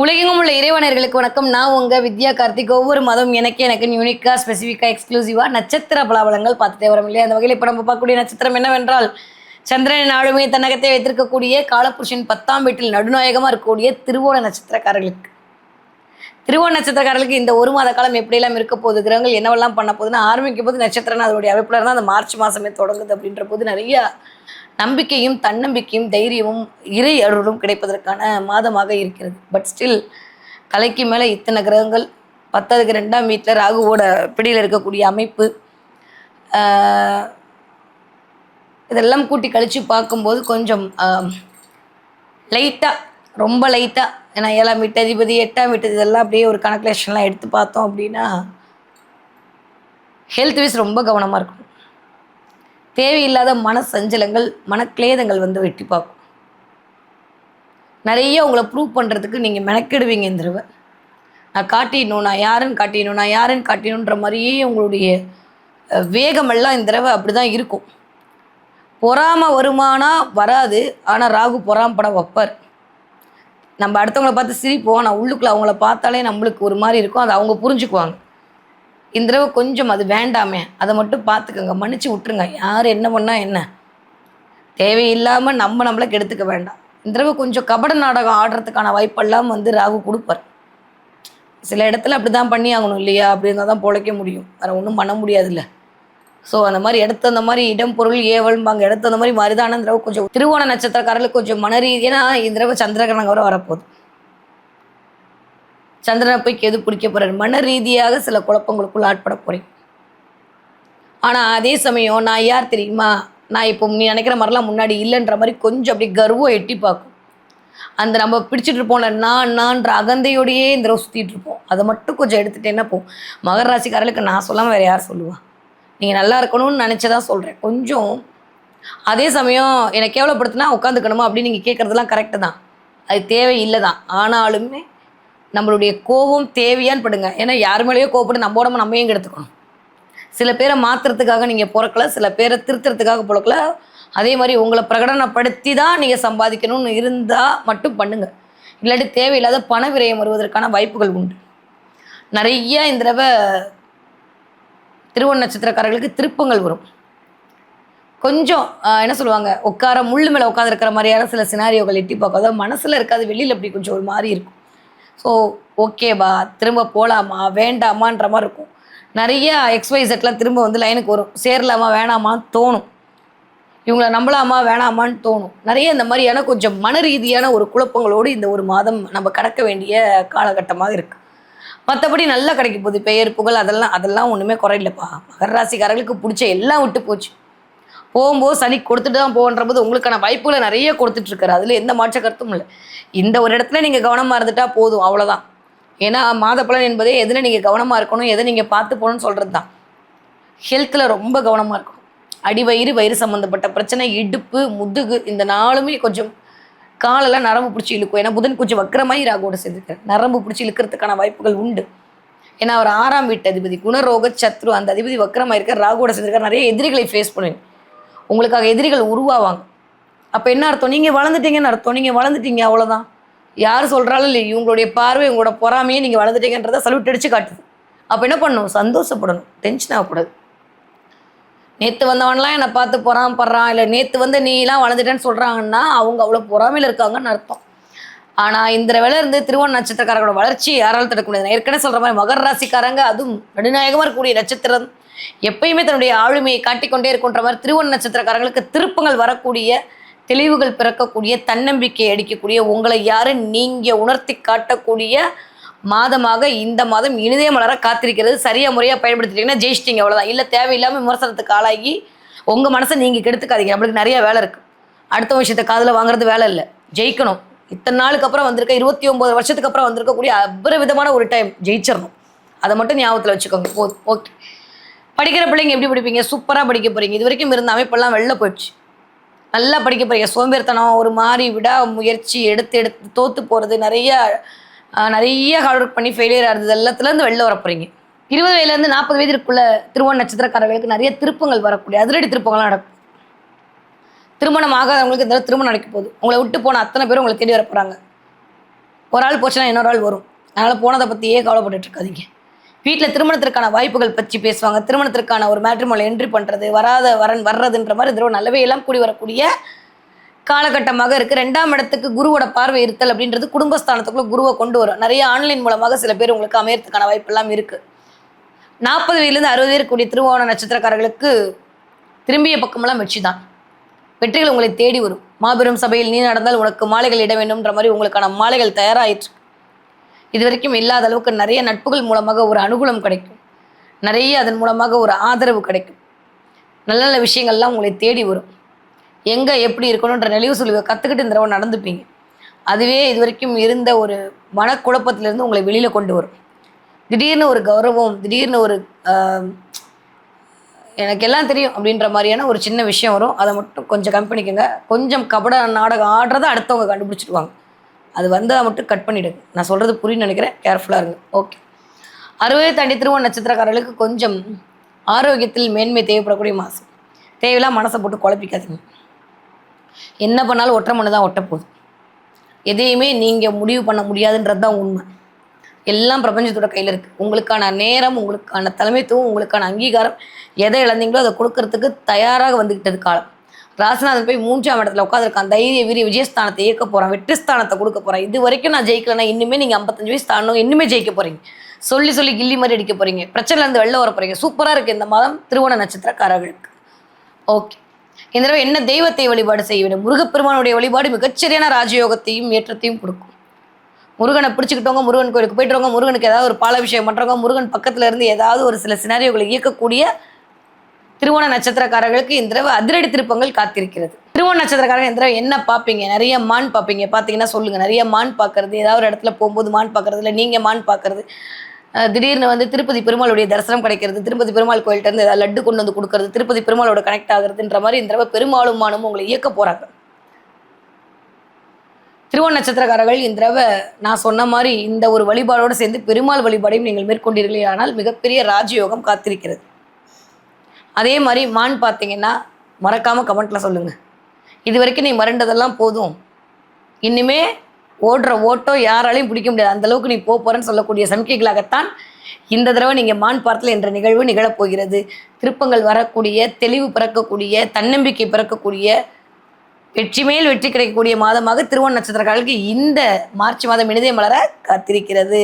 உலகெங்கும் உள்ள இறைவனர்களுக்கு வணக்கம். நான் உங்க வித்யா கார்த்திக். ஒவ்வொரு மாதம் எனக்கு யூனிக்கா ஸ்பெசிஃபிக்கா எக்ஸ்க்ளூசிவா நட்சத்திர பலாபலங்கள் பார்த்துட்டே வரும் இல்லையா? அந்த வகையில் இப்போ நம்ம பார்க்கக்கூடிய நட்சத்திரம் என்னவென்றால், சந்திரனின் ஆளுமையை தன்னகத்தை வைத்திருக்கக்கூடிய காலபுருஷன் 10ஆம் வீட்டில் நடுநாயகமாக இருக்கக்கூடிய திருவோண நட்சத்திரக்காரர்களுக்கு திருவோண நட்சத்திரக்காரர்களுக்கு இந்த ஒரு மாத காலம் எப்படியெல்லாம் இருக்க போகுது, கிரகங்கள் என்னவெல்லாம் பண்ண போகுதுன்னு ஆரம்பிக்கும் போது நட்சத்திரம் அதோடைய அமைப்பில் இருந்தால் அந்த மார்ச் மாதமே தொடங்குது. அப்படின்ற போது நிறைய நம்பிக்கையும் தன்னம்பிக்கையும் தைரியமும் இறை அருளும் கிடைப்பதற்கான மாதமாக இருக்கிறது. பட் ஸ்டில் தலைக்கு மேலே இத்தனை கிரகங்கள், 10க்கு 2ஆம் வீட்டில் ராகுவோட பிடியில் இருக்கக்கூடிய அமைப்பு, இதெல்லாம் கூட்டி கழித்து பார்க்கும்போது கொஞ்சம் லைட்டாக, ரொம்ப லைட்டாக, ஏன்னா 7ஆம் வீட்டு அதிபதி 8ஆம் வீட்டு இதெல்லாம் அப்படியே ஒரு கனெக்லேஷன்லாம் எடுத்து பார்த்தோம் அப்படின்னா ஹெல்த் வைஸ் ரொம்ப கவனமாக இருக்கணும். தேவையில்லாத மன சஞ்சலங்கள், மனக்லேதங்கள் வந்து வெட்டி பார்க்கும். நிறைய உங்களை ப்ரூவ் பண்ணுறதுக்கு நீங்கள் மெனக்கெடுவீங்க இந்த தடவை. நான் காட்டிடணும், நான் யாருன்னு காட்டிடணுன்ற மாதிரியே உங்களுடைய வேகமெல்லாம் இந்த தடவை அப்படி தான் இருக்கும். பொறாம வருமானா வராது, ஆனால் ராகு பொறாமப்பட வைப்பார். நம்ம அடுத்தவங்களை பார்த்து சிரிப்போம், ஆனால் உள்ளுக்குள்ளே அவங்கள பார்த்தாலே நம்மளுக்கு ஒரு மாதிரி இருக்கும். அதை அவங்க புரிஞ்சுக்குவாங்க. இந்த தடவை கொஞ்சம் அது வேண்டாமே, அதை மட்டும் பார்த்துக்கோங்க, மன்னிச்சு விட்டுருங்க. யார் என்ன பண்ணால் என்ன, தேவையில்லாமல் நம்மளை கெடுத்துக்க வேண்டாம். இந்த தடவை கொஞ்சம் கபட நாடகம் ஆடுறதுக்கான வாய்ப்பெல்லாம் வந்து ராகு கொடுப்பார். சில இடத்துல அப்படி தான் பண்ணி ஆகணும் இல்லையா? அப்படி இருந்தால் தான் பிழைக்க முடியும், வேறு ஒன்றும் பண்ண முடியாதுல்ல. ஸோ அந்த மாதிரி எடுத்து அந்த மாதிரி இடம் பொருள் ஏவல்பாங்க, எடுத்து அந்த மாதிரி மருதான இந்த தடவை கொஞ்சம் திருவோண நட்சத்திரக்காரர்களுக்கு கொஞ்சம் மனரீதியான இந்த தடவை சந்திரகிரகணம் கூட வரப்போகுது. சந்திரனை போய் கேது பிடிக்க போகிறார். மன ரீதியாக சில குழப்பங்களுக்குள்ள ஆட்பட போகிறேன். ஆனால் அதே சமயம் நான் யார் தெரியுமா, நான் இப்போ நீ நினைக்கிற மாதிரிலாம் முன்னாடி இல்லைன்ற மாதிரி கொஞ்சம் அப்படி கர்வம் எட்டி பார்க்கும். அந்த நம்ம பிடிச்சிட்டு இருப்போம்ல நான்ற அகந்தையோடையே இந்த தடவை சுற்றிட்டு இருப்போம். அதை மட்டும் கொஞ்சம் எடுத்துகிட்டு என்ன போகும். மகர ராசிக்காரர்களுக்கு நான் சொல்லாமல் வேறு யார் சொல்லுவா? நீங்கள் நல்லா இருக்கணும்னு நினச்சதான் சொல்கிறேன். கொஞ்சம் அதே சமயம் என்னை கேவலப்படுத்தினா உட்காந்துக்கணுமா அப்படின்னு நீங்கள் கேட்குறதுலாம் கரெக்டு தான், அது தேவை இல்லை தான். ஆனாலுமே நம்மளுடைய கோபம் தேவையான்னு படுங்க. ஏன்னா யார் மேலேயோ கோபப்பட்டு நம்ம உடம்பு நம்மையும் எடுத்துக்கணும். சில பேரை மாற்றுறதுக்காக நீங்கள் பிறக்கல, சில பேரை திருத்துறதுக்காக பிறக்கல. அதே மாதிரி உங்களை பிரகடனப்படுத்தி தான் நீங்கள் சம்பாதிக்கணும்னு இருந்தால் மட்டும் பண்ணுங்கள். இல்லாட்டி தேவையில்லாத பண விரயம் வருவதற்கான வாய்ப்புகள் உண்டு. நிறைய இந்த தடவை திருவோண நட்சத்திரக்காரர்களுக்கு திருப்பங்கள் வரும். கொஞ்சம் என்ன சொல்லுவாங்க, உட்கார முள்ளு மேலே உட்காந்துருக்கிற மாதிரியான சில சினாரியோகள் எட்டி பார்க்கும். அதாவது மனசில் இருக்காது, வெளியில் அப்படி கொஞ்சம் ஒரு மாதிரி இருக்கும். ஸோ ஓகேவா, திரும்ப போகலாமா வேண்டாமான்ற மாதிரி இருக்கும். நிறைய XYZலாம் திரும்ப வந்து லைனுக்கு வரும். சேரலாமா வேணாமான்னு தோணும், இவங்கள நம்பலாமா வேணாமான்னு தோணும். நிறைய இந்த மாதிரியான கொஞ்சம் மன ரீதியான ஒரு குழப்பங்களோடு இந்த ஒரு மாதம் நம்ம கடக்க வேண்டிய காலகட்டமாக இருக்குது. மற்றபடி நல்லா கிடைக்க போகுது. பெயர் புகழ் அதெல்லாம் ஒன்றுமே குறையில்லப்பா. மகர ராசிக்காரர்களுக்கு பிடிச்ச எல்லாம் விட்டு போச்சு. போகும்போது சனி கொடுத்துட்டு தான் போகன்ற போது உங்களுக்கான வாய்ப்புகளை நிறைய கொடுத்துட்ருக்காரு. அதில் எந்த மாற்ற கருத்தும் இல்லை. இந்த ஒரு இடத்துல நீங்கள் கவனமாக இருந்துட்டா போதும், அவ்வளோதான். ஏன்னா மாத பலன் என்பதே எதில் நீங்கள் கவனமாக இருக்கணும், எதை நீங்கள் பார்த்து போகணும்னு சொல்கிறது தான். ஹெல்த்தில் ரொம்ப கவனமாக இருக்கணும். வயிறு சம்மந்தப்பட்ட பிரச்சனை, இடுப்பு, முதுகு, இந்த நாளுமே கொஞ்சம் காலெல்லாம் நரம்பு பிடிச்சி இழுக்கும். ஏன்னா புதன் கொஞ்சம் வக்கரமாகி ராகுவோட சேர்த்துருக்காரு. நரம்பு பிடிச்சி இழுக்கிறதுக்கான வாய்ப்புகள் உண்டு. ஏன்னா அவர் 6ஆம் வீட்டு அதிபதி, குணரோக சத்ரு, அந்த அதிபதி வக்கரமாக இருக்க ராகுவோட சேர்த்துருக்காரு. நிறைய எதிரிகளை ஃபேஸ் பண்ணுவீங்க, உங்களுக்காக எதிரிகள் உருவாவாங்க. அப்போ என்ன அர்த்தம், நீங்கள் வளர்ந்துட்டீங்கன்னு அர்த்தம். நீங்கள் வளர்ந்துட்டீங்க, அவ்வளோதான். யார் சொல்கிறாலும் இல்லை, இவங்களுடைய பார்வை உங்களோட பொறாமையே நீங்கள் வளர்ந்துட்டீங்கன்றதை சல்யூட் அடித்து காட்டுது. அப்போ என்ன பண்ணணும், சந்தோஷப்படணும், டென்ஷன் ஆகக்கூடாது. நேற்று வந்தவன்லாம் என்னை பார்த்து பொறாமப்படுறான், இல்லை நேற்று வந்து நீலாம் வளர்ந்துட்டேன்னு சொல்கிறாங்கன்னா அவங்க அவ்வளோ பொறாமையில் இருக்காங்கன்னு அர்த்தம். ஆனால் இந்த வேலை இருந்து திருவோண நட்சத்திரக்காரங்களோட வளர்ச்சி யாராலும் தடுக்க முடியாது. நான் ஏற்கனவே சொல்கிற மாதிரி மகர ராசிக்காரங்க, அதுவும் நடுநாயகமாக இருக்கக்கூடிய நட்சத்திரம், எப்பயுமே தன்னுடைய ஆளுமையை காட்டிக்கொண்டே இருக்குன்ற மாதிரி திருவோண நட்சத்திரக்காரங்களுக்கு திருப்பங்கள் வரக்கூடிய, தெளிவுகள் பிறக்கக்கூடிய, தன்னம்பிக்கை அடிக்கக்கூடிய, உங்களை யாரும் நீங்கள் உணர்த்தி காட்டக்கூடிய மாதமாக இந்த மாதம் இனிதே மலர காத்திருக்கிறது. சரியாக முறையாக பயன்படுத்திட்டீங்கன்னா ஜெயிச்சிட்டிங்க, அவ்வளோதான். இல்லை தேவையில்லாமல் விமர்சனத்துக்கு ஆளாகி உங்கள் மனசை நீங்கள் கெடுத்துக்காதீங்க. நம்மளுக்கு நிறைய வேலை இருக்குது. அடுத்த விஷயத்தை காதில் வாங்குறது வேலை இல்லை, ஜெயிக்கணும். இத்தனை நாளுக்கு அப்புறம் வந்திருக்க 29 வருஷத்துக்கு அப்புறம் வந்திருக்கக்கூடிய அபரிவிதமான ஒரு டைம், ஜெயிச்சிடணும். அதை மட்டும் ஞாபகத்தில் வச்சுக்கோங்க, போதும். ஓகே, படிக்கிற பிள்ளைங்க எப்படி படிப்பீங்க, சூப்பராக படிக்க போகிறீங்க. இது வரைக்கும் இருந்த அமைப்பெல்லாம் வெளில போயிடுச்சு, நல்லா படிக்க போகிறீங்க. சோம்பேறித்தனம், ஒரு மாதிரி விடா முயற்சி, எடுத்து தோற்று போகிறது, நிறைய ஹார்ட் ஒர்க் பண்ணி ஃபெயிலியர் ஆகிறது, எல்லாத்துலேருந்து வெளில வர போகிறீங்க. 20 வயதுலேருந்து 40 வயதிற்குள்ள திருவோண நட்சத்திரக்காரர்களுக்கு நிறைய திருப்பங்கள் வரக்கூடிய அதிரடி திருப்பங்கள்லாம் நடக்கும். திருமணம் ஆகாதவங்களுக்கு இந்த திருமணம் நடக்க போகுது. உங்களை விட்டு போன அத்தனை பேரும் உங்களை தேடி வர போகிறாங்க. ஒரு ஆள் போச்சுன்னா இன்னொரு ஆள் வரும். அதனால் போனதை பற்றியே கவலைப்பட்டுட்டு இருக்காதீங்க. வீட்டில் திருமணத்திற்கான வாய்ப்புகள் பற்றி பேசுவாங்க. திருமணத்திற்கான ஒரு மேட்ரிமோனியில் என்ட்ரி பண்ணுறது, வராத வரன் வர்றதுன்ற மாதிரி இந்த நல்லவே எல்லாம் கூடி வரக்கூடிய காலகட்டமாக இருக்குது. 2ஆம் இடத்துக்கு குருவோட பார்வை இருத்தல் அப்படின்றது குடும்பஸ்தானத்துக்குள்ள குருவை கொண்டு வரும். நிறைய ஆன்லைன் மூலமாக சில பேர் உங்களுக்கு அமையறதுக்கான வாய்ப்பெல்லாம் இருக்குது. 40 வயதுலேருந்து 60 வயது கூடிய திருவோண நட்சத்திரக்காரர்களுக்கு திரும்பிய பக்கமெல்லாம் வெற்றி தான். வெற்றிகள் உங்களை தேடி வரும். மாபெரும் சபையில் நீ நடந்தால் உனக்கு மாலைகள் இட வேண்டும்ன்ற மாதிரி உங்களுக்கான மாலைகள் தயாராகிட்டு. இது வரைக்கும் இல்லாத அளவுக்கு நிறைய நட்புகள் மூலமாக ஒரு அனுகூலம் கிடைக்கும். நிறைய அதன் மூலமாக ஒரு ஆதரவு கிடைக்கும். நல்ல நல்ல விஷயங்கள்லாம் உங்களை தேடி வரும். எங்கே எப்படி இருக்கணுன்ற நெளிவு சுழிவை கற்றுக்கிட்டு இந்த தடவை நடந்துப்பீங்க. அதுவே இது வரைக்கும் இருந்த ஒரு மனக்குழப்பத்திலேருந்து உங்களை வெளியில் கொண்டு வரும். திடீர்னு ஒரு கௌரவம், திடீர்னு ஒரு எனக்கு எல்லாம் தெரியும் அப்படின்ற மாதிரியான ஒரு சின்ன விஷயம் வரும். அதை மட்டும் கொஞ்சம் கம்மி பண்ணிக்கோங்க. கொஞ்சம் கபட நாடகம் ஆடுறதை அடுத்தவங்க கண்டுபிடிச்சிடுவாங்க. அது வந்தால் மட்டும் கட் பண்ணிவிடுங்க. நான் சொல்கிறது புரியுன்னு நினைக்கிறேன். கேர்ஃபுல்லாக இருங்க. ஓகே. 60 தாண்டி திருவோண நட்சத்திரக்காரர்களுக்கு கொஞ்சம் ஆரோக்கியத்தில் மேன்மை தேவைப்படக்கூடிய மாதம். தேவையில்லாம் மனசை போட்டு குழப்பிக்காதீங்க. என்ன பண்ணாலும் ஒற்றை மண்ணு தான் ஒட்டப்போகுது. எதையுமே நீங்கள் முடிவு பண்ண முடியாதுன்றது தான் உண்மை. எல்லாம் பிரபஞ்சத்தோட கையில் இருக்குது. உங்களுக்கான நேரம், உங்களுக்கான தலைமைத்துவம், உங்களுக்கான அங்கீகாரம், எதை இழந்தீங்களோ அதை கொடுக்கறதுக்கு தயாராக வந்துக்கிட்டது காலம். ராசிநாதன் போய் 3ஆம் இடத்துல உட்காந்துருக்கான். தைரிய வீரிய விஜயஸ்தானத்தை இயக்க போகிறான். வெற்றி ஸ்தானத்தை கொடுக்க போகிறான். இது வரைக்கும் நான் ஜெயிக்கலன்னா இன்னுமே நீங்கள் 55 வயசு தாண்டணும். இன்னுமே ஜெயிக்க போகிறீங்க. சொல்லி கில்லி மாதிரி அடிக்க போகிறீங்க. பிரச்சனைலேருந்து வெளில வர போகிறீங்க. சூப்பராக இருக்குது இந்த மாதம் திருவோண நட்சத்திரக்காரர்களுக்கு. ஓகே. இந்த தடவை என்ன தெய்வத்தை வழிபாடு செய்ய வேண்டும்? முருகப்பெருமானுடைய வழிபாடு மிகச்சரியான ராஜயோகத்தையும் ஏற்றத்தையும் கொடுக்கும். முருகனை பிடிச்சிக்கிட்டவங்க முருகன் கோயிலுக்கு போயிட்டு வாங்க. முருகனுக்கு ஏதாவது ஒரு பாலாபிஷேகம் பண்ணுறவங்க, முருகன் பக்கத்தில் இருந்து ஏதாவது ஒரு சில சினாரியோகளை இயக்கக்கூடிய திருவோண நட்சத்திரக்காரர்களுக்கு இந்த தடவை அதிரடி திருப்பங்கள் காத்திருக்கிறது. திருவோண நட்சத்திரக்காரர்கள் இந்த தடவை என்ன பார்ப்பீங்க? நிறைய மான் பார்ப்பீங்க. பார்த்தீங்கன்னா சொல்லுங்கள். நிறைய மான் பார்க்கறது, ஏதாவது ஒரு இடத்துல போகும்போது மான் பார்க்கறது, இல்லை நீங்கள் மான் பார்க்கறது, திடீர்னு திருப்பதி பெருமாளுடைய தரிசனம் கிடைக்கிறது, திருப்பதி பெருமாள் கோயில்கிட்ட இருந்து ஏதாவது லட்டு கொண்டு வந்து கொடுக்கறது, திருப்பதி பெருமாளோட கனெக்ட் ஆகுறதுன்ற மாதிரி இந்த தடவை பெருமாளும் மானும் உங்களை இயக்க போகிறாங்க. திருவோண நட்சத்திரக்காரர்கள் இந்த தடவை நான் சொன்ன மாதிரி இந்த ஒரு வழிபாடோடு சேர்ந்து பெருமாள் வழிபாடையும் நீங்கள் மேற்கொண்டீர்களே ஆனால் மிகப்பெரிய ராஜயோகம் காத்திருக்கிறது. அதே மாதிரி மான் பார்த்தீங்கன்னா மறக்காமல் கமெண்ட்டில் சொல்லுங்கள். இது வரைக்கும் நீ மறண்டதெல்லாம் போதும், இனிமே ஓடுற ஓட்டோ யாராலையும் பிடிக்க முடியாது, அந்தளவுக்கு நீ போகிறேன்னு சொல்லக்கூடிய சமிக்கைகளாகத்தான் இந்த தடவை நீங்கள் மான் பார்த்தல என்ற நிகழ்வு நிகழப்போகிறது. திருப்பங்கள் வரக்கூடிய, தெளிவு பிறக்கக்கூடிய, தன்னம்பிக்கை பிறக்கக்கூடிய, வெற்றி மேல் வெற்றி கிடைக்கக்கூடிய மாதமாக திருவோண நட்சத்திரக்காரர்களுக்கு இந்த மார்ச் மாதம் இனிதே மலர காத்திருக்கிறது.